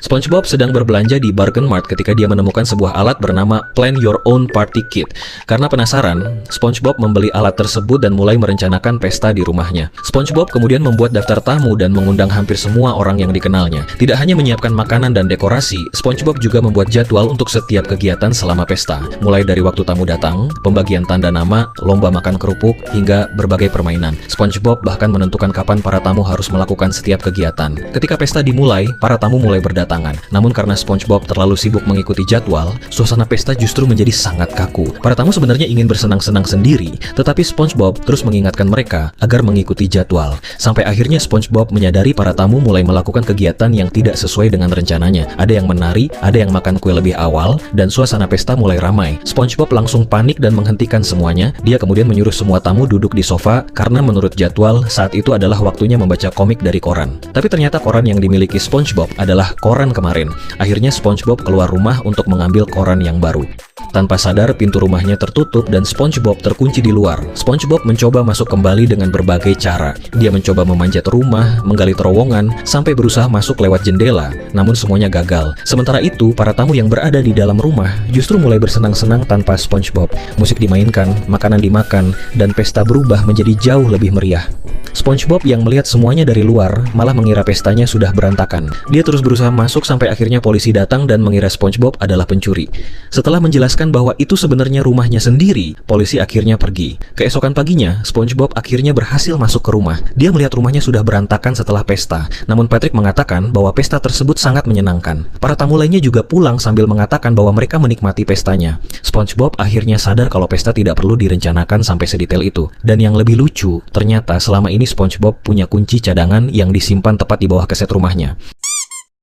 SpongeBob sedang berbelanja di Bargain Mart ketika dia menemukan sebuah alat bernama Plan Your Own Party Kit. Karena penasaran, SpongeBob membeli alat tersebut dan mulai merencanakan pesta di rumahnya. SpongeBob kemudian membuat daftar tamu dan mengundang hampir semua orang yang dikenalnya. Tidak hanya menyiapkan makanan dan dekorasi, SpongeBob juga membuat jadwal untuk setiap kegiatan selama pesta. Mulai dari waktu tamu datang, pembagian tanda nama, lomba makan kerupuk, hingga berbagai permainan. SpongeBob bahkan menentukan kapan para tamu harus melakukan setiap kegiatan. Ketika pesta dimulai, para tamu mulai berdatangan. Namun karena SpongeBob terlalu sibuk mengikuti jadwal, suasana pesta justru menjadi sangat kaku. Para tamu sebenarnya ingin bersenang-senang sendiri, tetapi SpongeBob terus mengingatkan mereka agar mengikuti jadwal. Sampai akhirnya SpongeBob menyadari para tamu mulai melakukan kegiatan yang tidak sesuai dengan rencananya. Ada yang menari, ada yang makan kue lebih awal, dan suasana pesta mulai ramai. SpongeBob langsung panik dan menghentikan semuanya. Dia kemudian menyuruh semua tamu duduk di sofa karena menurut jadwal saat itu adalah waktunya membaca komik dari koran. Tapi ternyata koran yang dimiliki SpongeBob adalah koran kemarin. Akhirnya SpongeBob keluar rumah untuk mengambil koran yang baru. Tanpa sadar, pintu rumahnya tertutup dan SpongeBob terkunci di luar. SpongeBob mencoba masuk kembali dengan berbagai cara. Dia mencoba memanjat rumah, menggali terowongan, sampai berusaha masuk lewat jendela. Namun semuanya gagal. Sementara itu, para tamu yang berada di dalam rumah justru mulai bersenang-senang tanpa SpongeBob. Musik dimainkan, makanan dimakan, dan pesta berubah menjadi jauh lebih meriah. SpongeBob yang melihat semuanya dari luar malah mengira pestanya sudah berantakan. Dia terus berusaha masuk sampai akhirnya polisi datang dan mengira SpongeBob adalah pencuri. Setelah menjelaskan bahwa itu sebenarnya rumahnya sendiri, polisi akhirnya pergi. Keesokan paginya, SpongeBob akhirnya berhasil masuk ke rumah. Dia melihat rumahnya sudah berantakan setelah pesta. Namun Patrick mengatakan bahwa pesta tersebut sangat menyenangkan. Para tamu lainnya juga pulang sambil mengatakan bahwa mereka menikmati pestanya. SpongeBob akhirnya sadar kalau pesta tidak perlu direncanakan sampai sedetail itu. Dan yang lebih lucu, ternyata selama ini SpongeBob punya kunci cadangan yang disimpan tepat di bawah keset rumahnya.